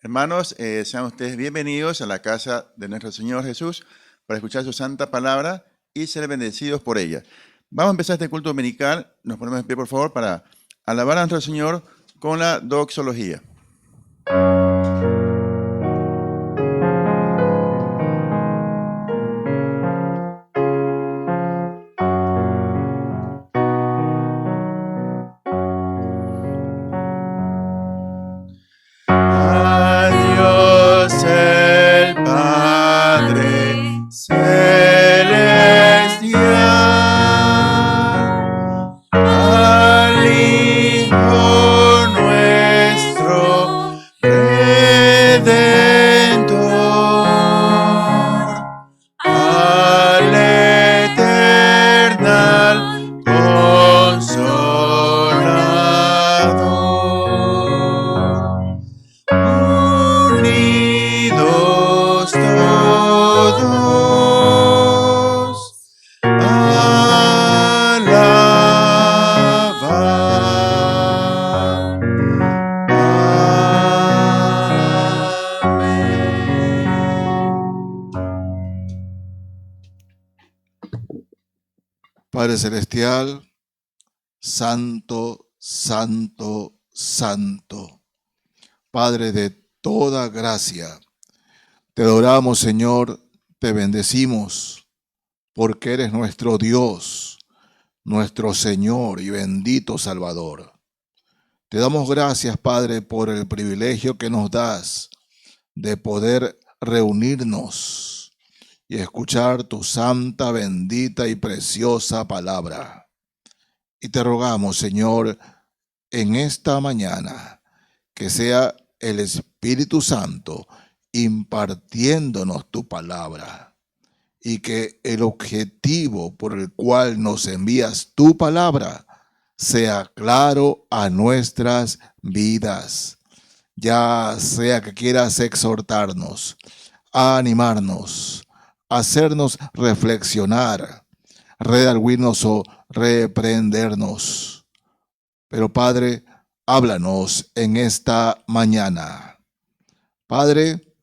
Hermanos, sean ustedes bienvenidos a la casa de nuestro Señor Jesús para escuchar su santa palabra y ser bendecidos por ella. Vamos a empezar este culto dominical. Nos ponemos en pie, por favor, para alabar a nuestro Señor con la doxología. Padre Celestial, Santo, Santo, Santo, Padre de toda gracia, te adoramos, Señor, te bendecimos, porque eres nuestro Dios, nuestro Señor y bendito Salvador. Te damos gracias, Padre, por el privilegio que nos das de poder reunirnos y escuchar tu santa, bendita y preciosa palabra. Y te rogamos, Señor, en esta mañana, que sea el Espíritu Santo impartiéndonos tu palabra y que el objetivo por el cual nos envías tu palabra sea claro a nuestras vidas, ya sea que quieras exhortarnos, animarnos, hacernos reflexionar, redarguirnos o reprendernos. Pero Padre, háblanos en esta mañana. Padre,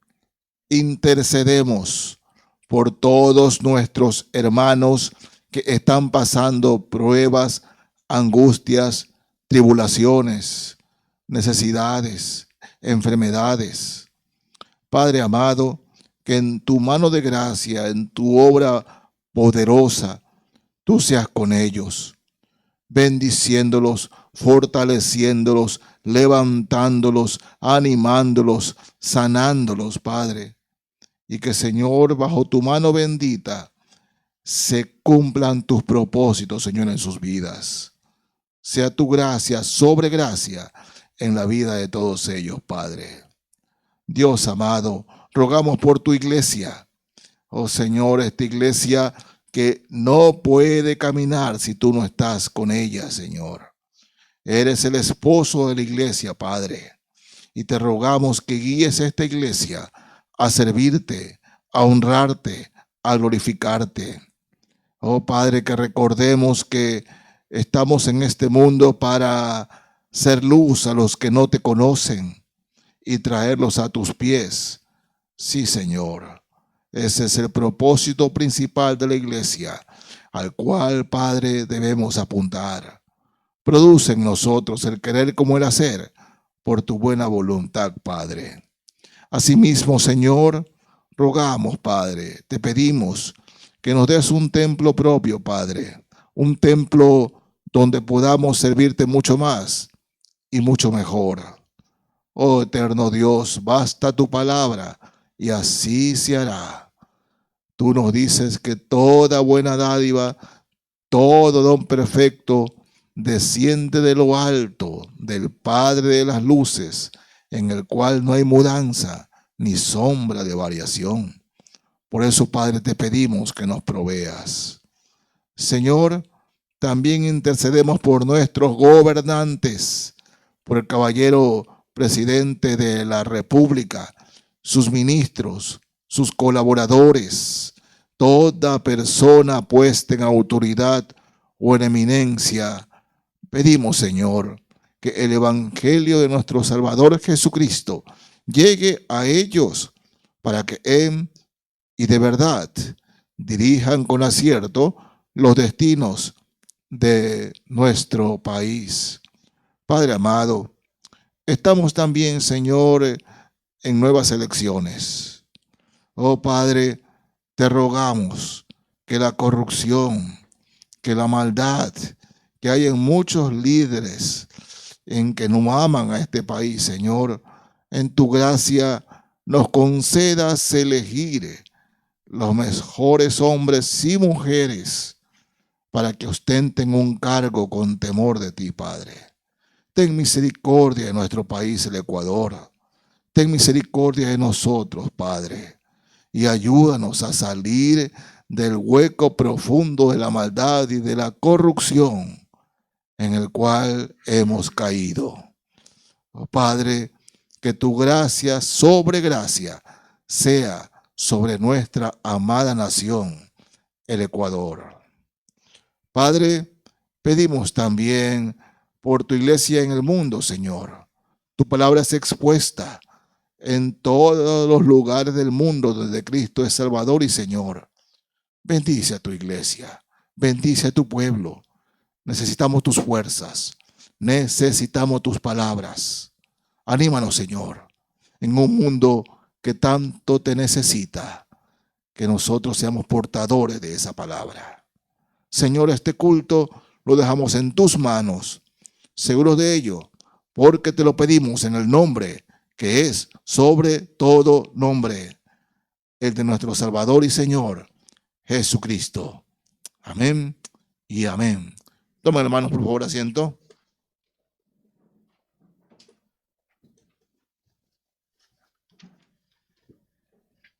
intercedemos por todos nuestros hermanos que están pasando pruebas, angustias, tribulaciones, necesidades, enfermedades. Padre amado, que en tu mano de gracia, en tu obra poderosa, tú seas con ellos, bendiciéndolos, fortaleciéndolos, levantándolos, animándolos, sanándolos, Padre. Y que, Señor, bajo tu mano bendita, se cumplan tus propósitos, Señor, en sus vidas. Sea tu gracia sobre gracia en la vida de todos ellos, Padre. Dios amado, rogamos por tu iglesia. Oh Señor, esta iglesia que no puede caminar si tú no estás con ella, Señor. Eres el esposo de la iglesia, Padre. Y te rogamos que guíes a esta iglesia a servirte, a honrarte, a glorificarte. Oh Padre, que recordemos que estamos en este mundo para ser luz a los que no te conocen y traerlos a tus pies. Sí, Señor. Ese es el propósito principal de la iglesia, al cual, Padre, debemos apuntar. Produce en nosotros el querer como el hacer, por tu buena voluntad, Padre. Asimismo, Señor, rogamos, Padre, te pedimos que nos des un templo propio, Padre, un templo donde podamos servirte mucho más y mucho mejor. Oh eterno Dios, basta tu palabra y así se hará. Tú nos dices que toda buena dádiva, todo don perfecto, desciende de lo alto, del Padre de las luces, en el cual no hay mudanza ni sombra de variación. Por eso, Padre, te pedimos que nos proveas. Señor, también intercedemos por nuestros gobernantes, por el caballero presidente de la República, sus ministros, sus colaboradores, toda persona puesta en autoridad o en eminencia. Pedimos, Señor, que el evangelio de nuestro Salvador Jesucristo llegue a ellos para que y de verdad dirijan con acierto los destinos de nuestro país. Padre amado, estamos también, Señor, en nuevas elecciones. Oh Padre, te rogamos que la corrupción, que la maldad que hay en muchos líderes en que no aman a este país, Señor, en tu gracia nos concedas elegir los mejores hombres y mujeres para que ostenten un cargo con temor de ti, Padre. Ten misericordia de nuestro país, el Ecuador. Ten misericordia de nosotros, Padre, y ayúdanos a salir del hueco profundo de la maldad y de la corrupción en el cual hemos caído. Oh, Padre, que tu gracia sobre gracia sea sobre nuestra amada nación, el Ecuador. Padre, pedimos también por tu iglesia en el mundo, Señor. Tu palabra es expuesta en todos los lugares del mundo donde Cristo es Salvador y Señor. Bendice a tu iglesia, bendice a tu pueblo. Necesitamos tus fuerzas, necesitamos tus palabras. Anímanos, Señor, en un mundo que tanto te necesita, que nosotros seamos portadores de esa palabra. Señor, este culto lo dejamos en tus manos, seguros de ello, porque te lo pedimos en el nombre que es sobre todo nombre, el de nuestro Salvador y Señor, Jesucristo. Amén y amén. Tomen, hermanos, por favor, asiento.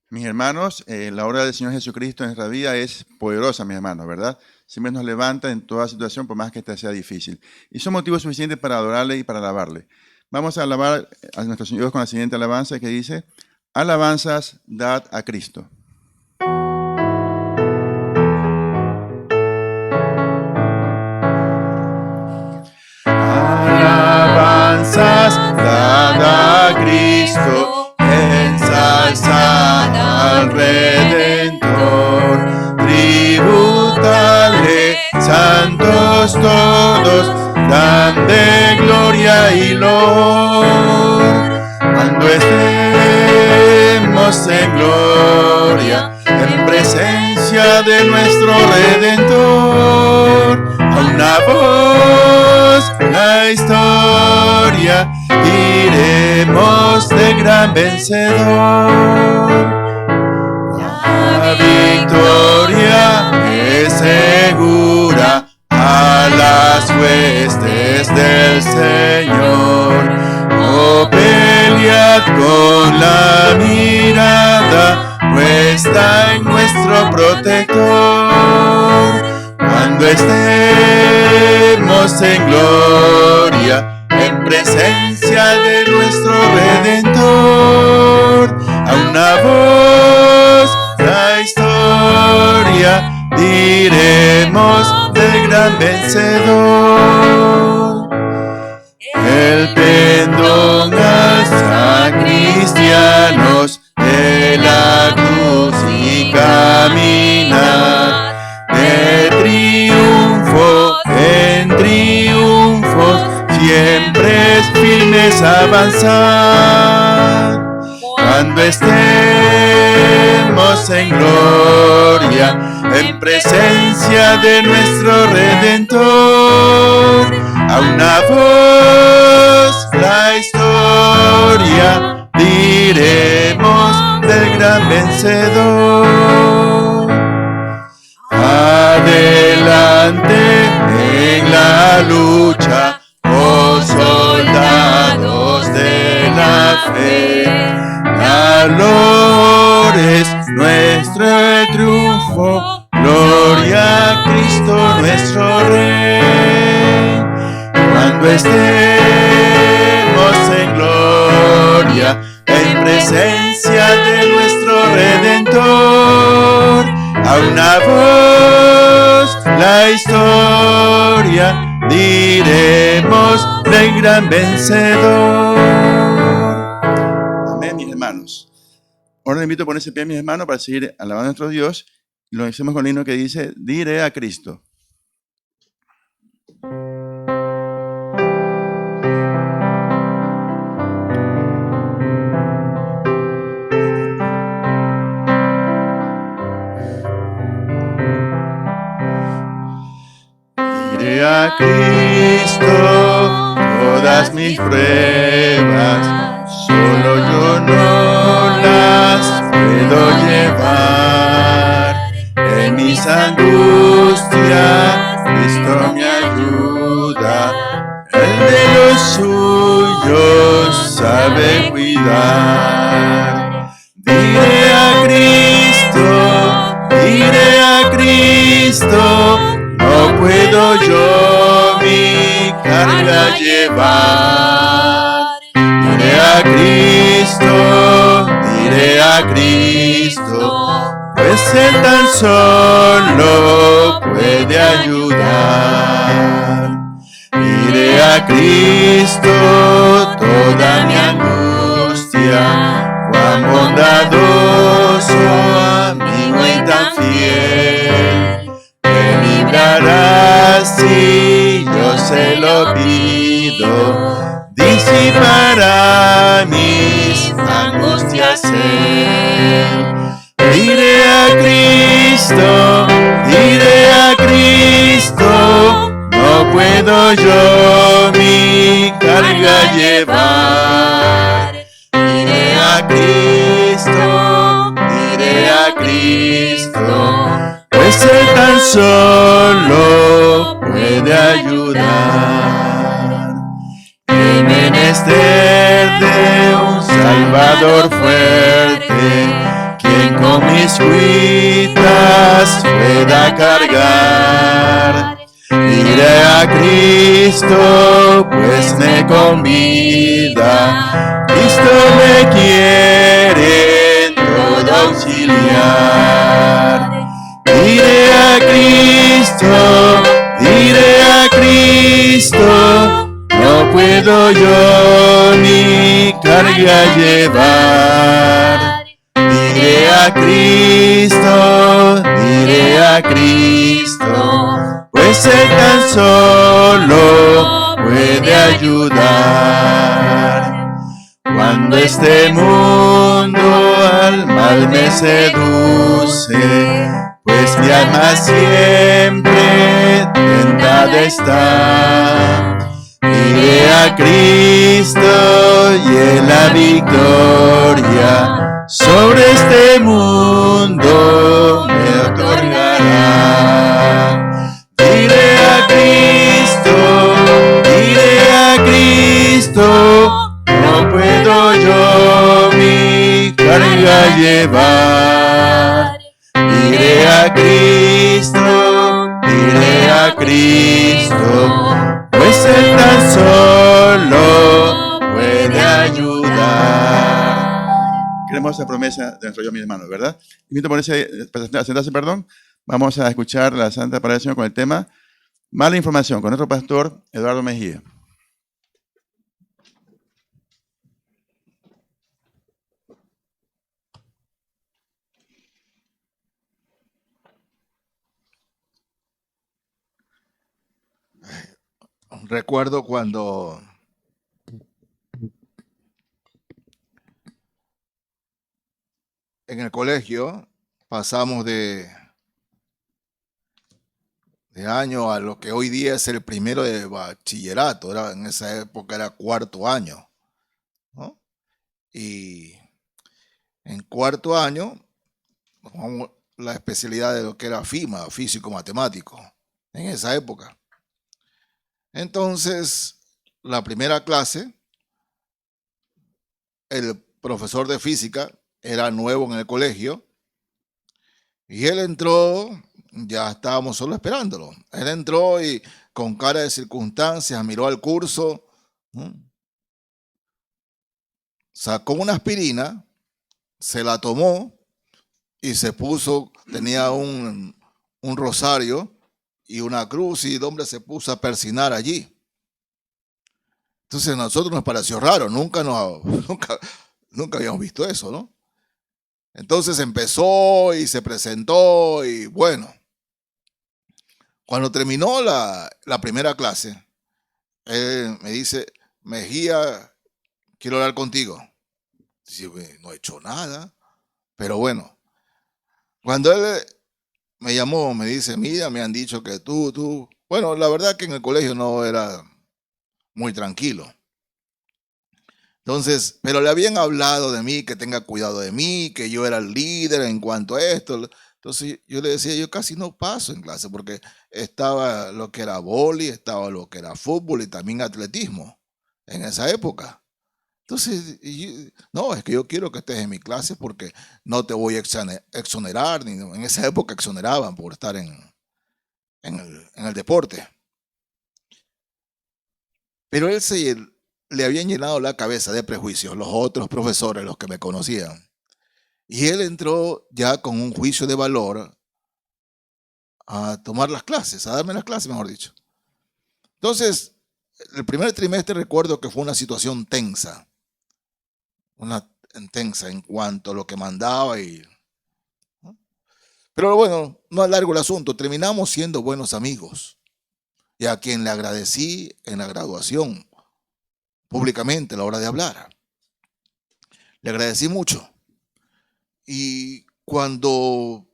Mis hermanos, la obra del Señor Jesucristo en nuestra vida es poderosa, mis hermanos, ¿verdad? Siempre nos levanta en toda situación, por más que esta sea difícil. Y son motivos suficientes para adorarle y para alabarle. Vamos a alabar a nuestro Señor con la siguiente alabanza que dice: alabanzas dad a Cristo. Alabanzas dad a Cristo, ensalzad al Redentor, tributadle, santos todos, grande gloria y loor. Cuando estemos en gloria, en presencia de nuestro Redentor, a una voz la historia diremos de gran vencedor. La victoria es segura a las huestes del Señor. Oh, pelead con la mirada puesta en nuestro protector. Cuando estemos en gloria, en presencia de nuestro Redentor, a una voz la historia diremos del gran vencedor. El pendón alza cristianos de la cruz y caminar de triunfo en triunfo, siempre es firmes avanzar. Cuando estemos en gloria, en presencia de nuestro Redentor, a una voz la historia diremos del gran vencedor. Adelante en la lucha, oh soldados de la fe, valores nuestro triunfo, gloria a Cristo nuestro Rey. Cuando estemos en gloria, en presencia de nuestro Redentor, a una voz la historia diremos del gran vencedor. Ahora le invito a ponerse pie en mis manos para seguir alabando a nuestro Dios. Lo hacemos con el himno que dice, diré a Cristo. Diré a Cristo todas mis pruebas, solo yo no las puedo llevar. En mis angustias, Cristo me ayuda, Él de los suyos sabe cuidar. Diré a Cristo, no puedo yo mi carga llevar. Diré a Cristo, pues Él tan solo puede ayudar. Diré a Cristo toda mi angustia, cuán bondadoso, amigo y tan fiel, me librará si yo se lo pido, disipará mis angustias Él. Diré a Cristo, no puedo yo mi carga llevar. Diré a Cristo, pues Él tan solo puede ayudar. En menester de un Salvador fuerte, quien con mis cuitas pueda cargar. Diré a Cristo, pues me convida, Cristo me quiere en todo auxiliar. Diré a Cristo, no puedo yo mi carga llevar. Diré a Cristo, pues Él tan solo puede ayudar. Cuando este mundo al mal me seduce, pues mi alma siempre tentada está. Diré a Cristo y en la victoria sobre este mundo me otorgará. Diré a Cristo, no puedo yo mi carga llevar. Diré a Cristo, pues Él tan solo puede ayudar. Qué hermosa promesa de nuestro Dios, mis hermanos, ¿verdad? Invito a sentarse, perdón. Vamos a escuchar la Santa Palabra del Señor con el tema Mala Información, con nuestro pastor Eduardo Mejía. Recuerdo cuando en el colegio pasamos de año a lo que hoy día es el primero de bachillerato. En esa época era cuarto año, ¿no? Y en cuarto año, la especialidad de lo que era FIMA, físico-matemático, en esa época. Entonces, la primera clase, el profesor de física era nuevo en el colegio y él entró, ya estábamos solo esperándolo. Él entró y con cara de circunstancias miró al curso, sacó una aspirina, se la tomó y se puso, tenía un rosario y una cruz, y el hombre se puso a persignar allí. Entonces a nosotros nos pareció raro, nunca habíamos visto eso, ¿no? Entonces empezó y se presentó y bueno, cuando terminó la primera clase, él me dice, Mejía, quiero hablar contigo. Dice, no he hecho nada, pero bueno, cuando él me llamó, me dice, mira, me han dicho que tú, bueno, la verdad que en el colegio no era muy tranquilo. Entonces, pero le habían hablado de mí, que tenga cuidado de mí, que yo era el líder en cuanto a esto. Entonces yo le decía, yo casi no paso en clase porque estaba lo que era vóley, estaba lo que era fútbol y también atletismo en esa época. Entonces, no, es que yo quiero que estés en mi clase porque no te voy a exonerar, ni en esa época exoneraban por estar en el deporte. Pero le habían llenado la cabeza de prejuicios los otros profesores, los que me conocían. Y él entró ya con un juicio de valor a tomar las clases, a darme las clases, mejor dicho. Entonces, el primer trimestre recuerdo que fue una situación tensa, tensa en cuanto a lo que mandaba ¿no? Pero bueno, no alargo el asunto, terminamos siendo buenos amigos. Y a quien le agradecí en la graduación, públicamente a la hora de hablar. Le agradecí mucho. Y cuando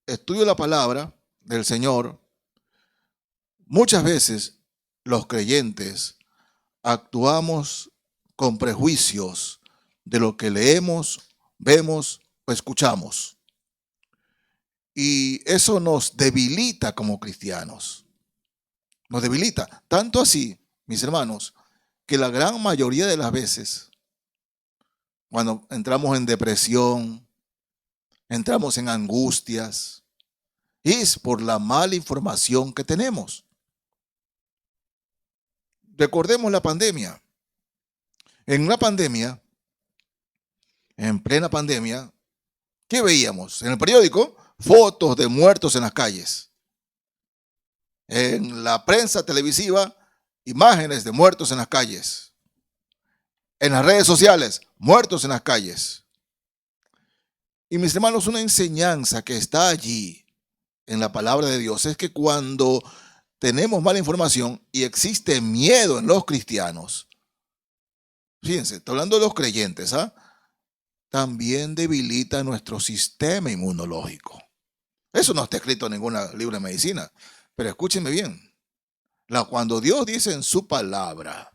estudio la palabra del Señor, muchas veces los creyentes actuamos con prejuicios de lo que leemos, vemos o escuchamos. Y eso nos debilita como cristianos. Nos debilita. Tanto así, mis hermanos, que la gran mayoría de las veces, cuando entramos en depresión, entramos en angustias, es por la mala información que tenemos. Recordemos la pandemia. En una pandemia, en plena pandemia, ¿qué veíamos? En el periódico, fotos de muertos en las calles. En la prensa televisiva, imágenes de muertos en las calles. En las redes sociales, muertos en las calles. Y mis hermanos, una enseñanza que está allí en la palabra de Dios es que cuando tenemos mala información y existe miedo en los cristianos, fíjense, estoy hablando de los creyentes, también debilita nuestro sistema inmunológico. Eso no está escrito en ningún libro de medicina, pero escúchenme bien. Cuando Dios dice en su palabra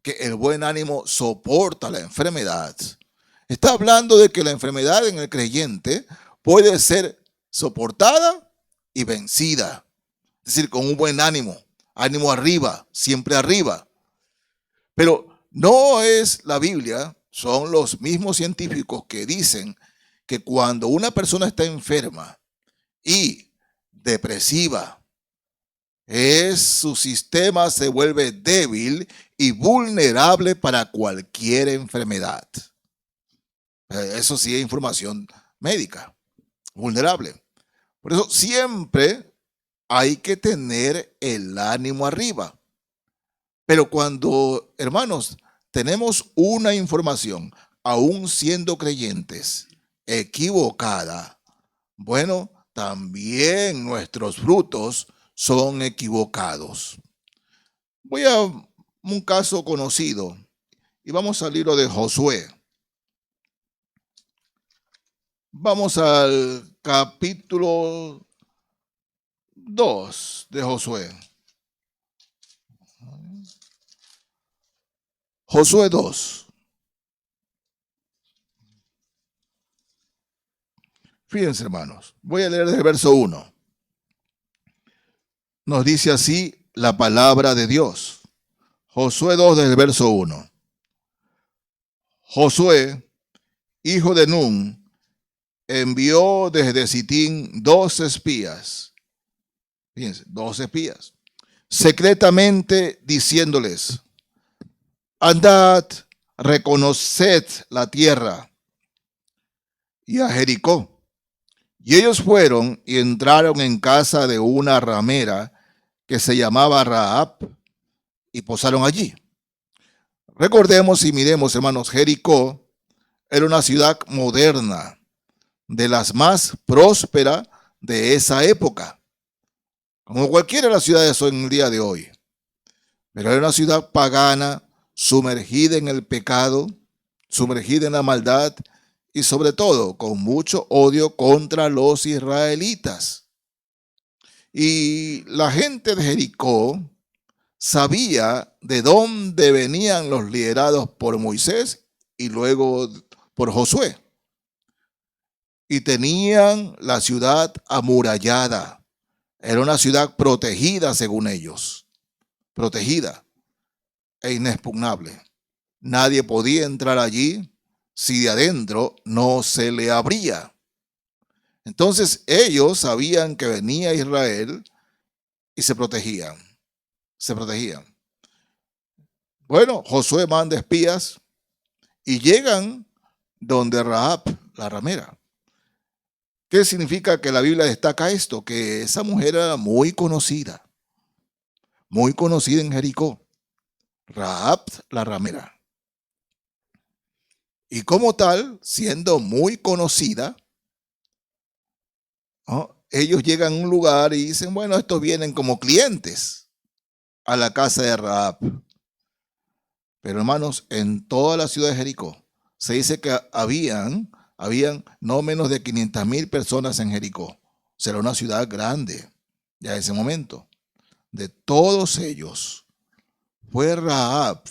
que el buen ánimo soporta la enfermedad, está hablando de que la enfermedad en el creyente puede ser soportada y vencida. Es decir, con un buen ánimo, ánimo arriba, siempre arriba. Pero no es la Biblia, son los mismos científicos que dicen que cuando una persona está enferma y depresiva, su sistema se vuelve débil y vulnerable para cualquier enfermedad. Eso sí es información médica, vulnerable. Por eso siempre hay que tener el ánimo arriba. Pero cuando, hermanos, tenemos una información, aún siendo creyentes, equivocada, bueno, también nuestros frutos son equivocados. Voy a un caso conocido y vamos al libro de Josué. Vamos al capítulo 2 de Josué. Josué 2. Fíjense, hermanos, voy a leer desde el verso 1. Nos dice así la palabra de Dios. Josué 2 desde el verso 1. Josué, hijo de Nun, envió desde Sitín 2 espías. Fíjense, 2 espías. Secretamente diciéndoles: andad, reconoced la tierra y a Jericó. Y ellos fueron y entraron en casa de una ramera que se llamaba Rahab y posaron allí. Recordemos y miremos, hermanos, Jericó era una ciudad moderna, de las más prósperas de esa época, como cualquiera de las ciudades en el día de hoy. Pero era una ciudad pagana, sumergida en el pecado, sumergida en la maldad y sobre todo con mucho odio contra los israelitas. Y la gente de Jericó sabía de dónde venían los liderados por Moisés y luego por Josué. Y tenían la ciudad amurallada. Era una ciudad protegida según ellos. Protegida e inexpugnable. Nadie podía entrar allí si de adentro no se le abría. Entonces ellos sabían que venía Israel y se protegían. Se protegían. Bueno, Josué manda espías y llegan donde Rahab, la ramera. ¿Qué significa que la Biblia destaca esto? Que esa mujer era muy conocida en Jericó. Rahab, la ramera. Y como tal, siendo muy conocida, ¿no?, ellos llegan a un lugar y dicen, bueno, estos vienen como clientes a la casa de Rahab. Pero hermanos, en toda la ciudad de Jericó, se dice que habían no menos de 500,000 personas en Jericó. Será una ciudad grande ya en ese momento. De todos ellos, fue Rahab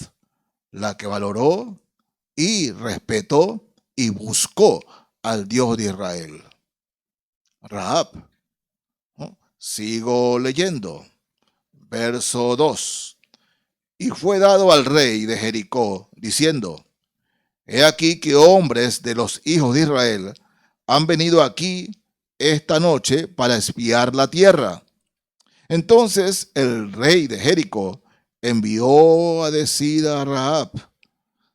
la que valoró y respetó y buscó al Dios de Israel. Rahab. ¿No? Sigo leyendo. Verso 2. Y fue dado al rey de Jericó, diciendo, he aquí que hombres de los hijos de Israel han venido aquí esta noche para espiar la tierra. Entonces el rey de Jericó envió a decir a Rahab,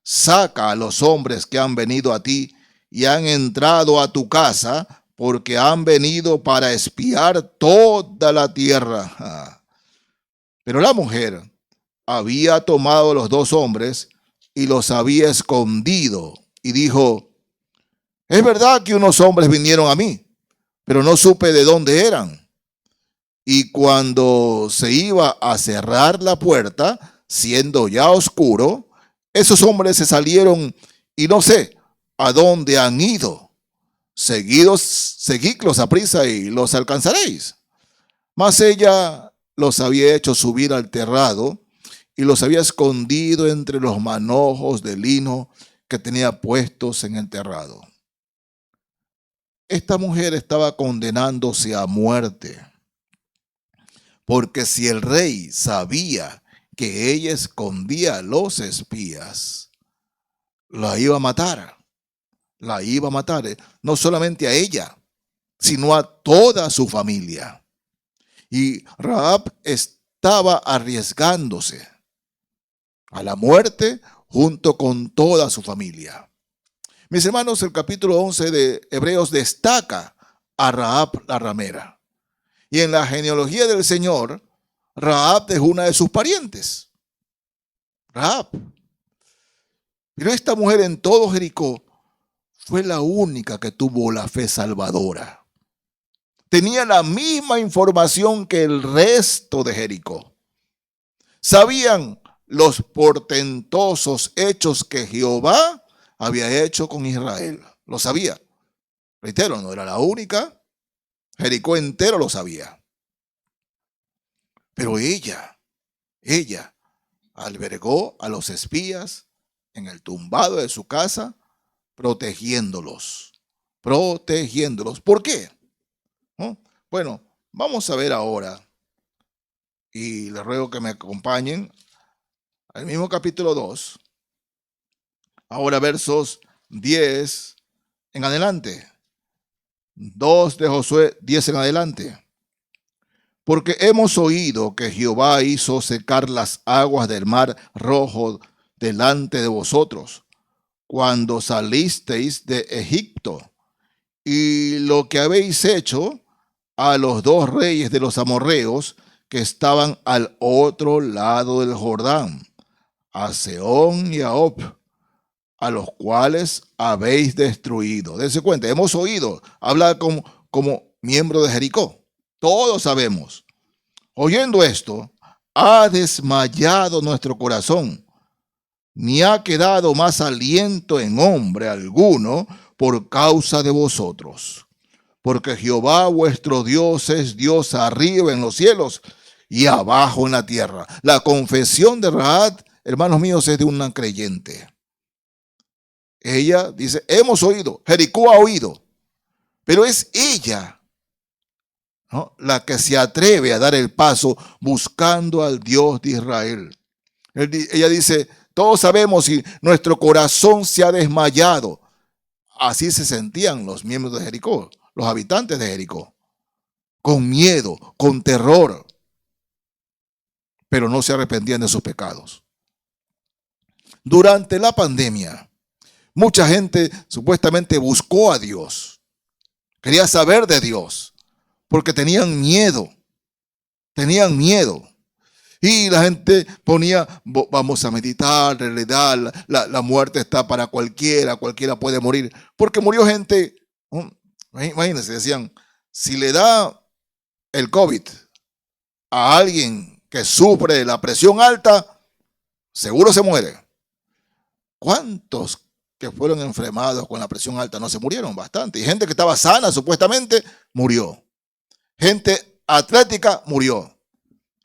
saca a los hombres que han venido a ti y han entrado a tu casa, porque han venido para espiar toda la tierra. Pero la mujer había tomado los 2 hombres y los había escondido y dijo, es verdad que unos hombres vinieron a mí, pero no supe de dónde eran. Y cuando se iba a cerrar la puerta, siendo ya oscuro, esos hombres se salieron y no sé a dónde han ido. Seguidlos a prisa y los alcanzaréis. Mas ella los había hecho subir al terrado y los había escondido entre los manojos de lino que tenía puestos en el terrado. Esta mujer estaba condenándose a muerte, porque si el rey sabía que ella escondía a los espías, la iba a matar. La iba a matar, no solamente a ella, sino a toda su familia. Y Rahab estaba arriesgándose a la muerte junto con toda su familia. Mis hermanos, el capítulo 11 de Hebreos destaca a Rahab la ramera. Y en la genealogía del Señor, Rahab es una de sus parientes. Rahab. Pero esta mujer en todo Jericó fue la única que tuvo la fe salvadora. Tenía la misma información que el resto de Jericó. Sabían los portentosos hechos que Jehová había hecho con Israel. Lo sabía. Reitero, no era la única. Jericó entero lo sabía. Pero ella albergó a los espías en el tumbado de su casa, protegiéndolos. ¿Por qué? ¿No? Bueno, vamos a ver ahora, y les ruego que me acompañen al mismo capítulo 2, ahora versos 10 en adelante. 2 de Josué 10 en adelante. Porque hemos oído que Jehová hizo secar las aguas del mar Rojo delante de vosotros, cuando salisteis de Egipto, y lo que habéis hecho a los 2 reyes de los amorreos que estaban al otro lado del Jordán, a Sehón y a Og, a los cuales habéis destruido. Dense cuenta, hemos oído hablar como miembro de Jericó. Todos sabemos. Oyendo esto, ha desmayado nuestro corazón, ni ha quedado más aliento en hombre alguno por causa de vosotros. Porque Jehová vuestro Dios es Dios arriba en los cielos y abajo en la tierra. La confesión de Rahab, hermanos míos, es de una creyente. Ella dice, hemos oído, Jericó ha oído, pero es ella, ¿no?, la que se atreve a dar el paso buscando al Dios de Israel. Ella dice, todos sabemos y nuestro corazón se ha desmayado. Así se sentían los miembros de Jericó, los habitantes de Jericó, con miedo, con terror, pero no se arrepentían de sus pecados. Durante la pandemia, mucha gente supuestamente buscó a Dios, quería saber de Dios, porque tenían miedo. Y la gente ponía, vamos a meditar, en realidad la muerte está para cualquiera puede morir, porque murió gente, imagínense, decían, si le da el COVID a alguien que sufre de la presión alta, seguro se muere. ¿Cuántos que fueron enfermados con la presión alta no se murieron? Bastante. Y gente que estaba sana supuestamente murió. Gente atlética murió.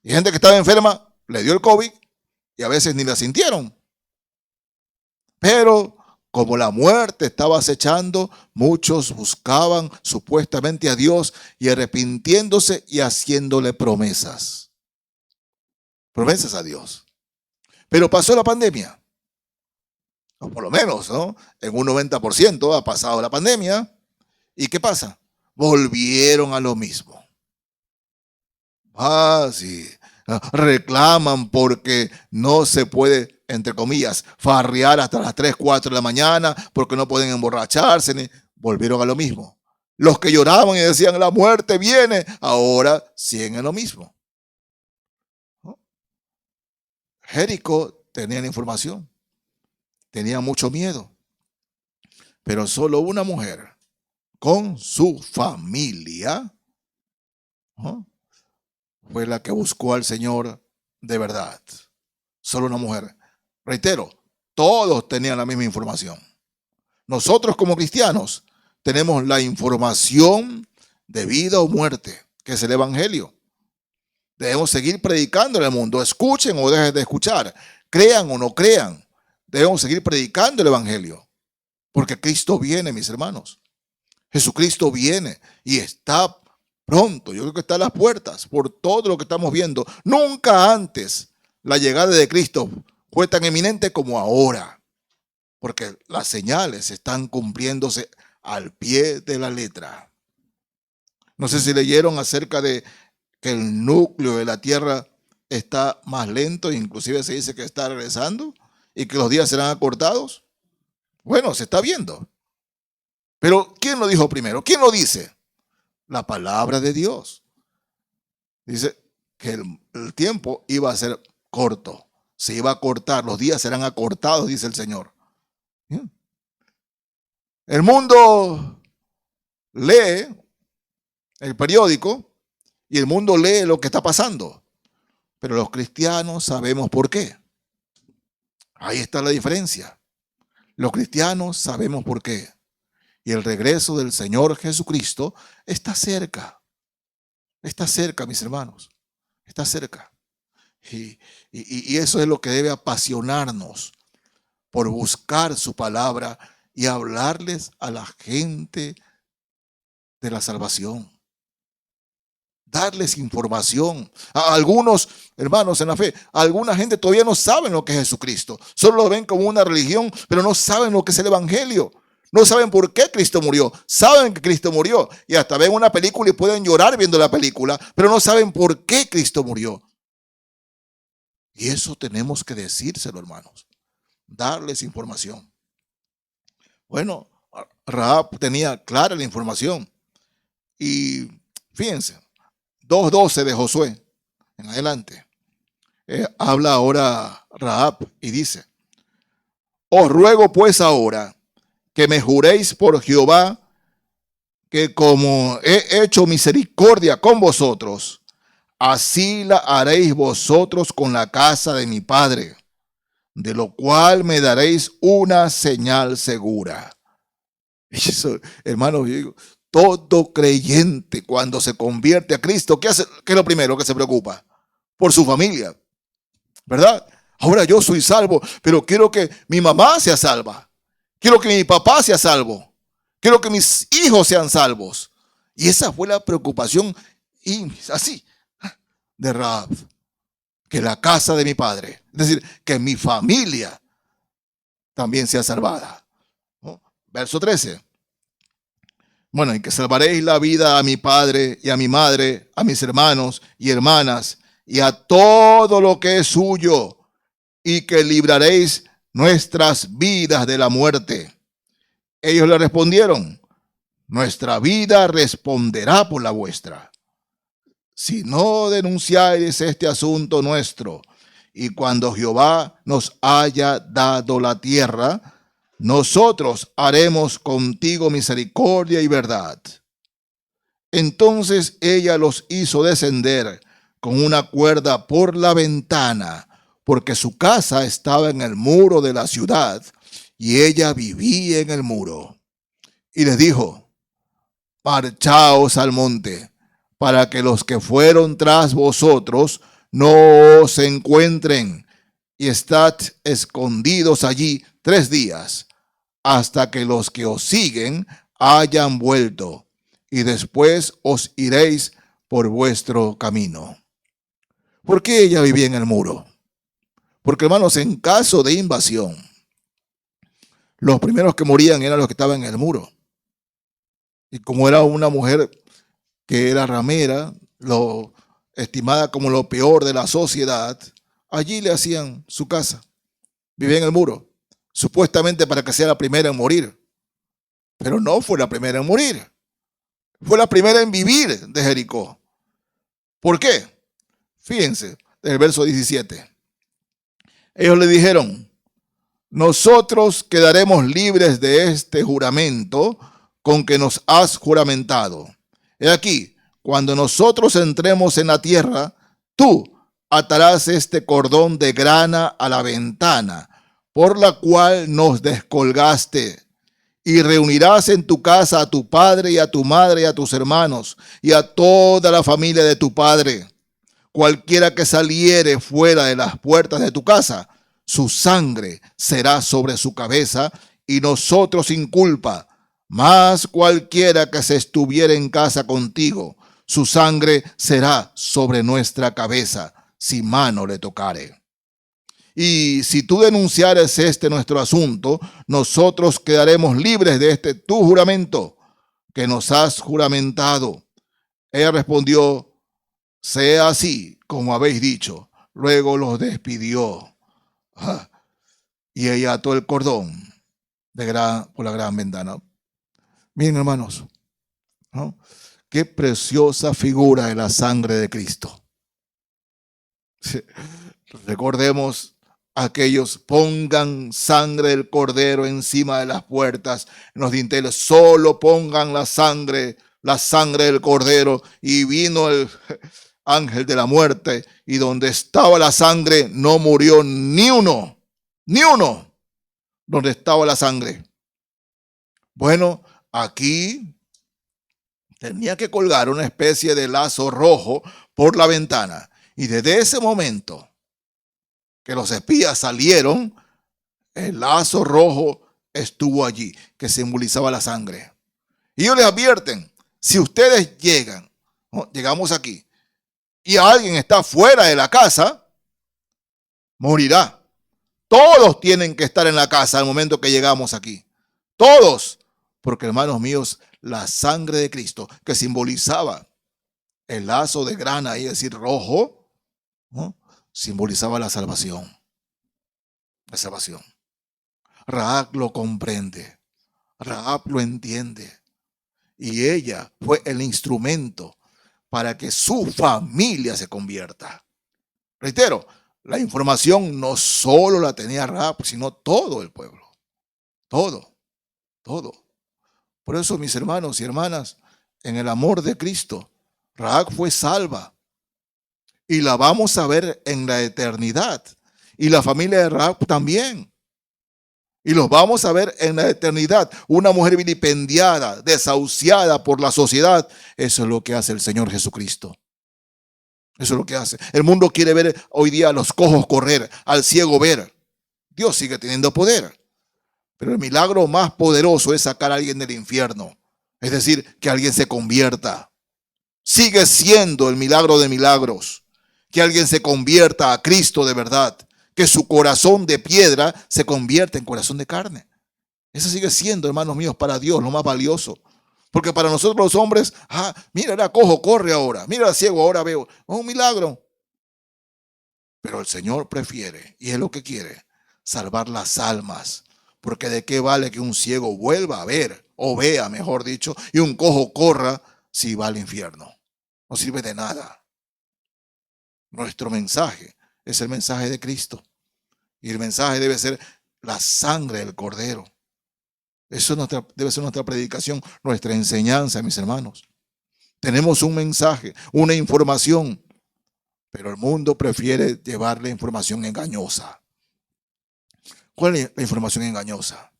Y gente que estaba enferma le dio el COVID y a veces ni la sintieron. Pero como la muerte estaba acechando, muchos buscaban supuestamente a Dios y arrepintiéndose y haciéndole promesas. Promesas a Dios. Pero pasó la pandemia. O por lo menos, ¿no?, en un 90% ha pasado la pandemia. ¿Y qué pasa? Volvieron a lo mismo. Sí. Reclaman porque no se puede, entre comillas, farrear hasta las 3, 4 de la mañana, porque no pueden emborracharse. Volvieron a lo mismo. Los que lloraban y decían la muerte viene, ahora siguen en lo mismo. Jericó tenía la información, tenía mucho miedo, pero solo una mujer con su familia, ¿no?, fue la que buscó al Señor de verdad. Solo una mujer. Reitero, todos tenían la misma información. Nosotros como cristianos tenemos la información de vida o muerte, que es el Evangelio. Debemos seguir predicando en el mundo. Escuchen o dejen de escuchar. Crean o no crean. Debemos seguir predicando el Evangelio. Porque Cristo viene, mis hermanos. Jesucristo viene y está pronto. Yo creo que está a las puertas por todo lo que estamos viendo. Nunca antes la llegada de Cristo fue tan eminente como ahora. Porque las señales están cumpliéndose al pie de la letra. No sé si leyeron acerca de que el núcleo de la Tierra está más lento, inclusive se dice que está regresando y que los días serán acortados. Bueno, se está viendo. Pero ¿quién lo dijo primero? ¿Quién lo dice? La palabra de Dios. Dice que el tiempo iba a ser corto, se iba a cortar, los días serán acortados, dice el Señor. El mundo lee el periódico y el mundo lee lo que está pasando, pero los cristianos sabemos por qué. Ahí está la diferencia. Los cristianos sabemos por qué. Y el regreso del Señor Jesucristo está cerca. Está cerca, mis hermanos. Está cerca. Y eso es lo que debe apasionarnos, por buscar su palabra y hablarles a la gente de la salvación. Darles información. A algunos hermanos en la fe, alguna gente todavía no saben lo que es Jesucristo. Solo lo ven como una religión, pero no saben lo que es el Evangelio. No saben por qué Cristo murió. Saben que Cristo murió y hasta ven una película y pueden llorar viendo la película, pero no saben por qué Cristo murió. Y eso tenemos que decírselo, hermanos. Darles información. Bueno, Rahab tenía clara la información. Y fíjense, 2:12 de Josué en adelante. Habla ahora Rahab y dice: Os ruego pues ahora que me juréis por Jehová que como he hecho misericordia con vosotros, así la haréis vosotros con la casa de mi padre, de lo cual me daréis una señal segura. Eso, hermanos, yo digo, todo creyente cuando se convierte a Cristo, ¿qué hace? ¿Qué es lo primero que se preocupa? Por su familia, ¿verdad? Ahora yo soy salvo, pero quiero que mi mamá sea salva. Quiero que mi papá sea salvo. Quiero que mis hijos sean salvos. Y esa fue la preocupación así de Rahab. Que la casa de mi padre, es decir, que mi familia también sea salvada. ¿No? Verso 13. Bueno, y que salvaréis la vida a mi padre y a mi madre, a mis hermanos y hermanas, y a todo lo que es suyo, y que libraréis nuestras vidas de la muerte. Ellos le respondieron, nuestra vida responderá por la vuestra. Si no denunciáis este asunto nuestro, y cuando Jehová nos haya dado la tierra, nosotros haremos contigo misericordia y verdad. Entonces ella los hizo descender con una cuerda por la ventana, porque su casa estaba en el muro de la ciudad, y ella vivía en el muro. Y les dijo, marchaos al monte, para que los que fueron tras vosotros no os encuentren, y estad escondidos allí 3 días, hasta que los que os siguen hayan vuelto, y después os iréis por vuestro camino. ¿Por qué ella vivía en el muro? Porque, hermanos, en caso de invasión, los primeros que morían eran los que estaban en el muro. Y como era una mujer que era ramera, estimada como lo peor de la sociedad, allí le hacían su casa. Vivía en el muro, supuestamente para que sea la primera en morir. Pero no fue la primera en morir. Fue la primera en vivir de Jericó. ¿Por qué? Fíjense, el verso 17. Ellos le dijeron, nosotros quedaremos libres de este juramento con que nos has juramentado. He aquí, cuando nosotros entremos en la tierra, tú atarás este cordón de grana a la ventana, por la cual nos descolgaste, y reunirás en tu casa a tu padre y a tu madre y a tus hermanos y a toda la familia de tu padre. Cualquiera que saliere fuera de las puertas de tu casa, su sangre será sobre su cabeza y nosotros sin culpa. Mas cualquiera que se estuviera en casa contigo, su sangre será sobre nuestra cabeza, si mano le tocare. Y si tú denunciares este nuestro asunto, nosotros quedaremos libres de este tu juramento que nos has juramentado. Ella respondió, sea así como habéis dicho. Luego los despidió. Y ella ató el cordón por la gran ventana. Miren, hermanos, ¿no? Qué preciosa figura de la sangre de Cristo. Recordemos aquellos, pongan sangre del cordero encima de las puertas, en los dinteles, solo pongan la sangre del cordero. Y vino el ángel de la muerte, y donde estaba la sangre no murió ni uno, donde estaba la sangre. Bueno, aquí tenía que colgar una especie de lazo rojo por la ventana. Y desde ese momento que los espías salieron, el lazo rojo estuvo allí, que simbolizaba la sangre. Y ellos les advierten, si ustedes llegan, ¿no? Llegamos aquí, y alguien está fuera de la casa, morirá. Todos tienen que estar en la casa al momento que llegamos aquí. Todos. Porque, hermanos míos, la sangre de Cristo, que simbolizaba el lazo de grana, es decir, rojo, ¿no? Simbolizaba la salvación. La salvación. Rahab lo comprende. Rahab lo entiende. Y ella fue el instrumento para que su familia se convierta. Reitero, la información no solo la tenía Rahab, sino todo el pueblo. Todo, todo. Por eso, mis hermanos y hermanas, en el amor de Cristo, Rahab fue salva y la vamos a ver en la eternidad. Y la familia de Rahab también. Y los vamos a ver en la eternidad. Una mujer vilipendiada, desahuciada por la sociedad. Eso es lo que hace el Señor Jesucristo. Eso es lo que hace. El mundo quiere ver hoy día a los cojos correr, al ciego ver. Dios sigue teniendo poder. Pero el milagro más poderoso es sacar a alguien del infierno. Es decir, que alguien se convierta. Sigue siendo el milagro de milagros. Que alguien se convierta a Cristo de verdad. Que su corazón de piedra se convierta en corazón de carne. Eso sigue siendo, hermanos míos, para Dios lo más valioso. Porque para nosotros los hombres, mira, era cojo, corre ahora. Mira, era ciego, ahora veo. Es un milagro. Pero el Señor prefiere, y es lo que quiere, salvar las almas. Porque de qué vale que un ciego vuelva a ver, o vea, mejor dicho, y un cojo corra si va al infierno. No sirve de nada. Nuestro mensaje es el mensaje de Cristo. Y el mensaje debe ser la sangre del Cordero. Eso debe ser nuestra predicación, nuestra enseñanza, mis hermanos. Tenemos un mensaje, una información, pero el mundo prefiere llevarle información engañosa. ¿Cuál es la información engañosa?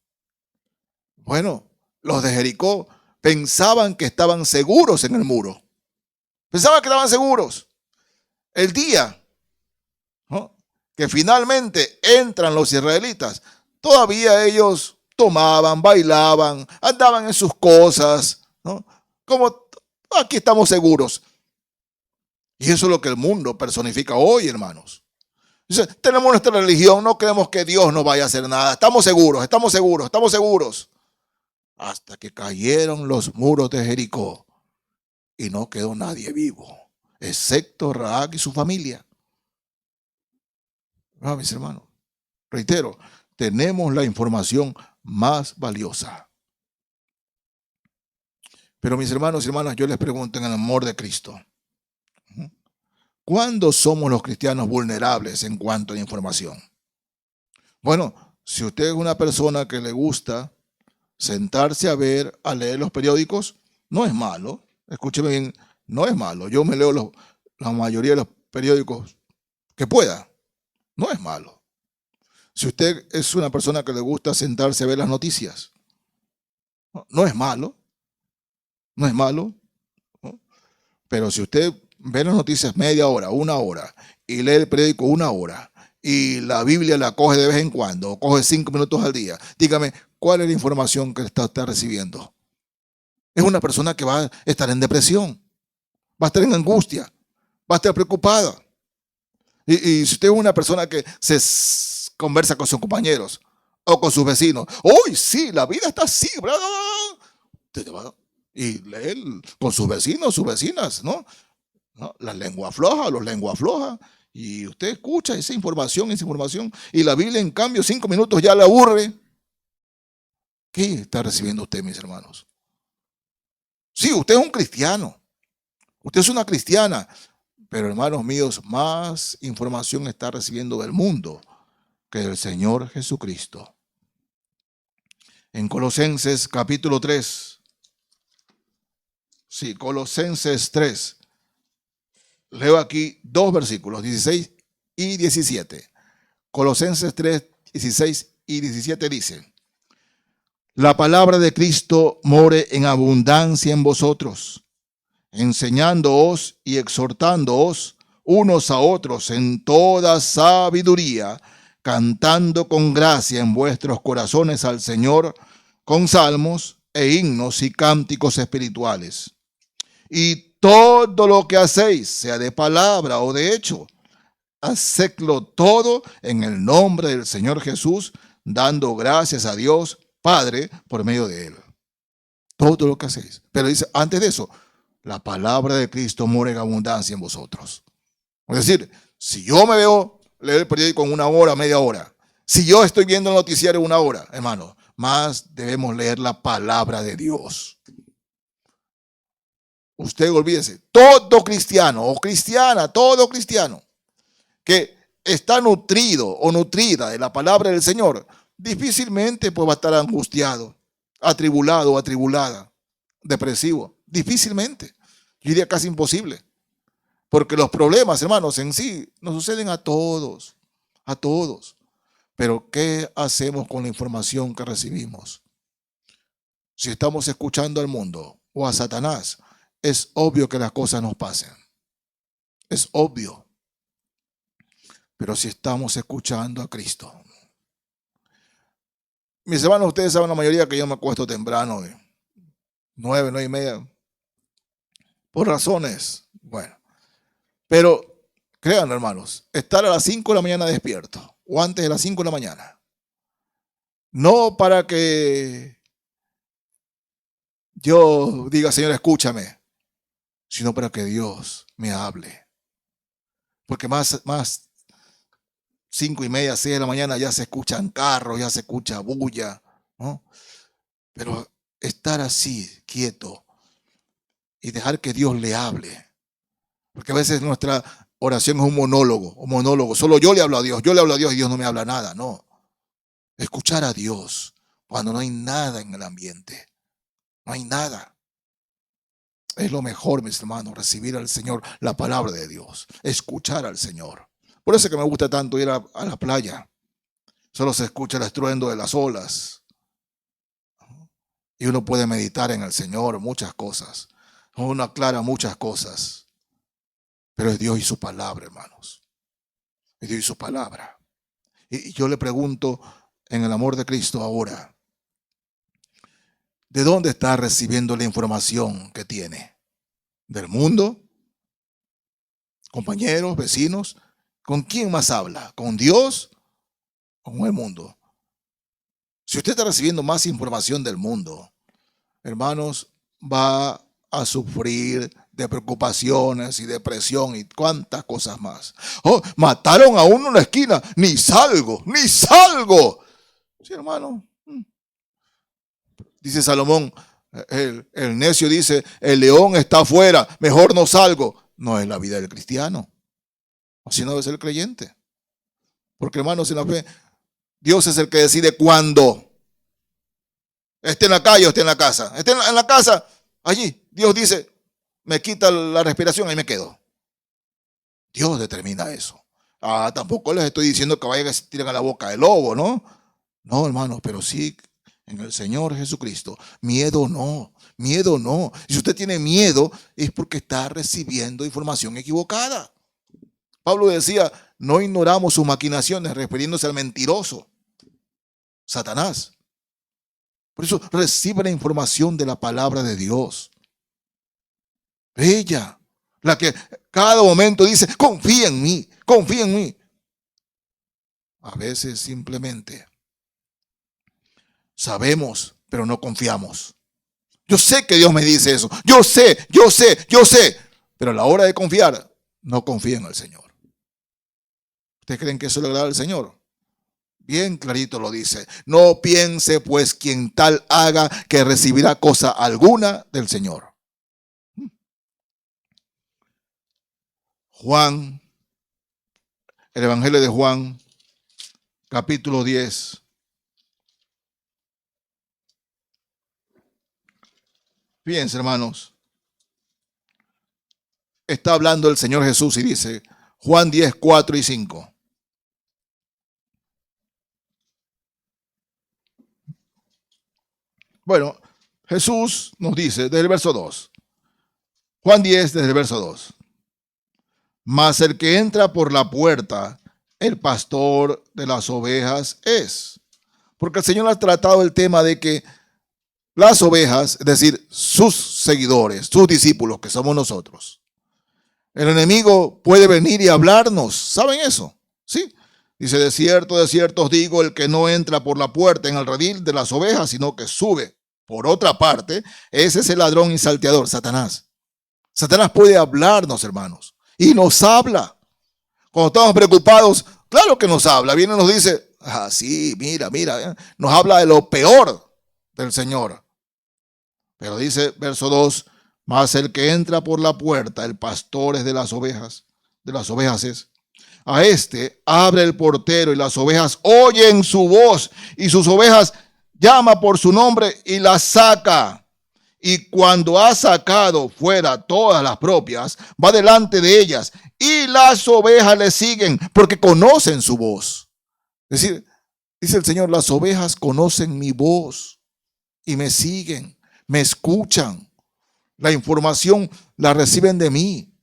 Bueno, los de Jericó pensaban que estaban seguros en el muro. Pensaban que estaban seguros. El día, ¿no?, que finalmente entran los israelitas, todavía ellos tomaban, bailaban, andaban en sus cosas, ¿no? Como aquí estamos seguros. Y eso es lo que el mundo personifica hoy, hermanos. Dice, tenemos nuestra religión, no creemos que Dios no vaya a hacer nada. Estamos seguros, estamos seguros, estamos seguros. Hasta que cayeron los muros de Jericó y no quedó nadie vivo, excepto Rahab y su familia. No, mis hermanos, reitero, tenemos la información más valiosa. Pero mis hermanos y hermanas, yo les pregunto en el amor de Cristo, ¿cuándo somos los cristianos vulnerables en cuanto a información? Bueno, si usted es una persona que le gusta sentarse a ver, a leer los periódicos, no es malo. Escúcheme bien, no es malo. Yo me leo la mayoría de los periódicos que pueda. No es malo. Si usted es una persona que le gusta sentarse a ver las noticias, no es malo. No es malo. ¿No? Pero si usted ve las noticias media hora, una hora, y lee el periódico una hora, y la Biblia la coge de vez en cuando, o coge 5 minutos al día, dígame, ¿cuál es la información que está recibiendo? Es una persona que va a estar en depresión, va a estar en angustia, va a estar preocupada. Y si usted es una persona que se conversa con sus compañeros o con sus vecinos, ¡uy, sí, la vida está así! Usted va y lee con sus vecinos, sus vecinas, ¿no? La lengua floja, los lenguas flojas. Y usted escucha esa información, y la Biblia, en cambio, 5 minutos ya le aburre. ¿Qué está recibiendo usted, mis hermanos? Sí, usted es un cristiano. Usted es una cristiana. Pero, hermanos míos, más información está recibiendo del mundo que del Señor Jesucristo. En Colosenses capítulo 3. Sí, Colosenses 3. Leo aquí 2 versículos, 16 y 17. Colosenses 3, 16 y 17 dice: la palabra de Cristo more en abundancia en vosotros, enseñándoos y exhortándoos unos a otros en toda sabiduría, cantando con gracia en vuestros corazones al Señor, con salmos e himnos y cánticos espirituales. Y todo lo que hacéis, sea de palabra o de hecho, hacedlo todo en el nombre del Señor Jesús, dando gracias a Dios Padre por medio de Él. Todo lo que hacéis. Pero dice, antes de eso, la palabra de Cristo mora en abundancia en vosotros. Es decir, si yo me veo leer el periódico en 1 hora, media hora, si yo estoy viendo el noticiario 1 hora, hermano, más debemos leer la palabra de Dios. Usted olvídese, todo cristiano o cristiana, todo cristiano que está nutrido o nutrida de la palabra del Señor, difícilmente pues va a estar angustiado, atribulado o atribulada, depresivo. Difícilmente. Yo diría casi imposible. Porque los problemas, hermanos, en sí nos suceden a todos, a todos. Pero ¿qué hacemos con la información que recibimos? Si estamos escuchando al mundo o a Satanás, es obvio que las cosas nos pasen. Es obvio. Pero si estamos escuchando a Cristo. Mis hermanos, ustedes saben la mayoría que yo me acuesto temprano, de 9, 9:30. Por razones, bueno. Pero créanme, hermanos, estar a las 5 de la mañana despierto o antes de las 5 de la mañana. No para que yo diga, Señor, escúchame, sino para que Dios me hable. Porque más 5:30, 6 de la mañana ya se escuchan carros, ya se escucha bulla, ¿no? Pero estar así, quieto, y dejar que Dios le hable. Porque a veces nuestra oración es un monólogo. Solo yo le hablo a Dios y Dios no me habla nada, no. Escuchar a Dios cuando no hay nada en el ambiente. No hay nada. Es lo mejor, mis hermanos, recibir al Señor, la palabra de Dios, escuchar al Señor. Por eso es que me gusta tanto ir a la playa. Solo se escucha el estruendo de las olas. Y uno puede meditar en el Señor muchas cosas. Uno aclara muchas cosas. Pero es Dios y su palabra, hermanos. Es Dios y su palabra. Y yo le pregunto en el amor de Cristo ahora, ¿de dónde está recibiendo la información que tiene? ¿Del mundo? ¿Compañeros, vecinos? ¿Con quién más habla? ¿Con Dios o con el mundo? Si usted está recibiendo más información del mundo, hermanos, va a sufrir de preocupaciones y depresión y cuantas cosas más. Oh, mataron a uno en la esquina, ni salgo. Sí, hermano. Dice Salomón, el necio dice, el león está afuera, mejor no salgo. No es la vida del cristiano. Así no debe ser el creyente. Porque, hermanos, en la fe, Dios es el que decide cuándo. Esté en la calle o esté en la casa. Esté en la casa, allí. Dios dice, me quita la respiración, ahí me quedo. Dios determina eso. Tampoco les estoy diciendo que vayan a se tiren a la boca del lobo, ¿no? No, hermanos, pero sí en el Señor Jesucristo. Miedo no. Y si usted tiene miedo es porque está recibiendo información equivocada. Pablo decía, no ignoramos sus maquinaciones, refiriéndose al mentiroso, Satanás. Por eso recibe la información de la palabra de Dios. Ella, la que cada momento dice, confía en mí. A veces simplemente sabemos, pero no confiamos. Yo sé que Dios me dice eso. Yo sé. Pero a la hora de confiar, no confío en el Señor. ¿Ustedes creen que eso le agrada al Señor? Bien clarito lo dice. No piense pues quien tal haga que recibirá cosa alguna del Señor. Juan, el Evangelio de Juan, capítulo 10. Fíjense, hermanos. Está hablando el Señor Jesús y dice, Juan 10, 4 y 5. Bueno, Jesús nos dice desde el verso 2. Juan 10, desde el verso 2. Mas el que entra por la puerta, el pastor de las ovejas es. Porque el Señor ha tratado el tema de que las ovejas, es decir, sus seguidores, sus discípulos, que somos nosotros, el enemigo puede venir y hablarnos. ¿Saben eso? Sí. Dice, de cierto os digo, el que no entra por la puerta en el redil de las ovejas, sino que sube por otra parte, ese es el ladrón y salteador, Satanás. Satanás puede hablarnos, hermanos. Y nos habla. Cuando estamos preocupados, claro que nos habla. Viene y nos dice, sí, mira. Nos habla de lo peor del Señor. Pero dice, verso 2, mas el que entra por la puerta, el pastor es de las ovejas es. A este abre el portero y las ovejas oyen su voz y sus ovejas llama por su nombre y las saca. Y cuando ha sacado fuera todas las propias, va delante de ellas y las ovejas le siguen porque conocen su voz. Es decir, dice el Señor, las ovejas conocen mi voz y me siguen, me escuchan. La información la reciben de mí.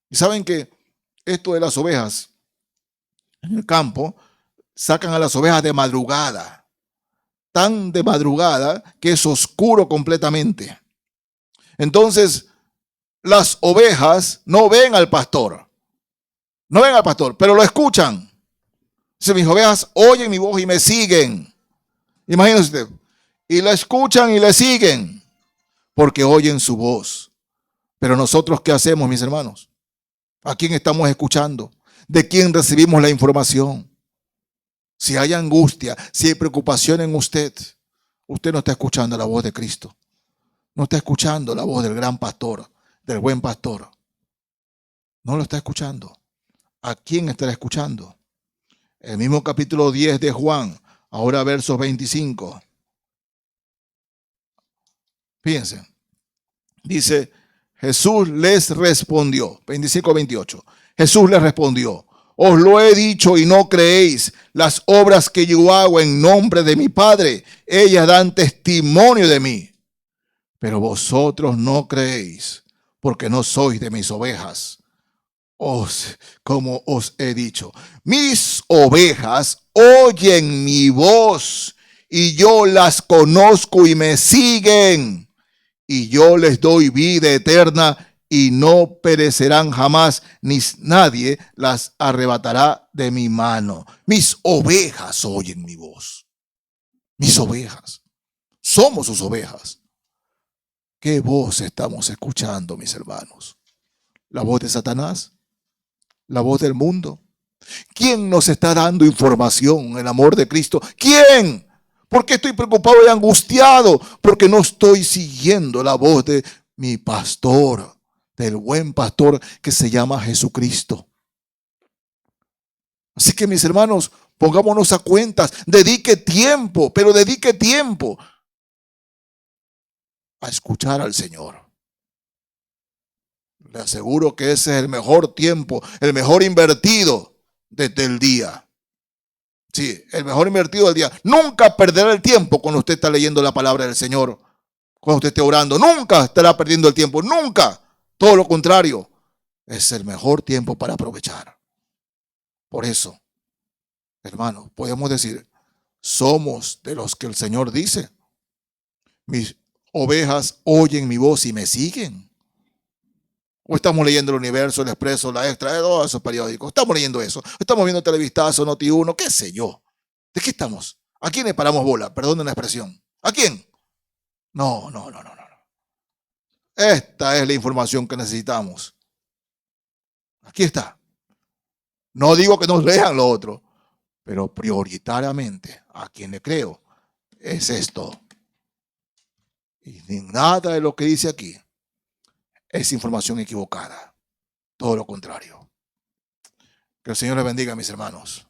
Y saben que esto de las ovejas en el campo, sacan a las ovejas de madrugada, tan de madrugada que es oscuro completamente. Entonces, las ovejas no ven al pastor, pero lo escuchan. Dice, mis ovejas oyen mi voz y me siguen. Imagínense usted, y la escuchan y le siguen, porque oyen su voz. Pero nosotros, ¿qué hacemos, mis hermanos? ¿A quién estamos escuchando? ¿De quién recibimos la información? Si hay angustia, si hay preocupación en usted, usted no está escuchando la voz de Cristo. No está escuchando la voz del gran pastor, del buen pastor. No lo está escuchando. ¿A quién estará escuchando? El mismo capítulo 10 de Juan, ahora versos 25. Fíjense. Dice, Jesús les respondió, 25-28. Jesús les respondió, os lo he dicho y no creéis. Las obras que yo hago en nombre de mi Padre, ellas dan testimonio de mí. Pero vosotros no creéis, porque no sois de mis ovejas. Como os he dicho, mis ovejas oyen mi voz y yo las conozco y me siguen. Y yo les doy vida eterna y no perecerán jamás, ni nadie las arrebatará de mi mano. Mis ovejas oyen mi voz. Mis ovejas. Somos sus ovejas. ¿Qué voz estamos escuchando, mis hermanos? ¿La voz de Satanás? ¿La voz del mundo? ¿Quién nos está dando información? ¿El amor de Cristo? ¿Quién? ¿Por qué estoy preocupado y angustiado? Porque no estoy siguiendo la voz de mi pastor, del buen pastor que se llama Jesucristo. Así que, mis hermanos, pongámonos a cuentas. Dedique tiempo, pero dedique tiempo a escuchar al Señor. Le aseguro que ese es el mejor tiempo, el mejor invertido desde el día. Sí, el mejor invertido del día. Nunca perderá el tiempo cuando usted está leyendo la palabra del Señor. Cuando usted esté orando, nunca estará perdiendo el tiempo. Nunca. Todo lo contrario. Es el mejor tiempo para aprovechar. Por eso, hermanos, podemos decir, somos de los que el Señor dice, mis ovejas oyen mi voz y me siguen. O estamos leyendo El Universo, El Expreso, La Extra, todos esos periódicos. Estamos leyendo eso. Estamos viendo Televistazo, Noti1, qué sé yo. ¿De qué estamos? ¿A quién le paramos bola? Perdonen la expresión. ¿A quién? No. Esta es la información que necesitamos. Aquí está. No digo que nos lean lo otro, pero prioritariamente a quien le creo es esto. Y nada de lo que dice aquí es información equivocada. Todo lo contrario. Que el Señor les bendiga, mis hermanos.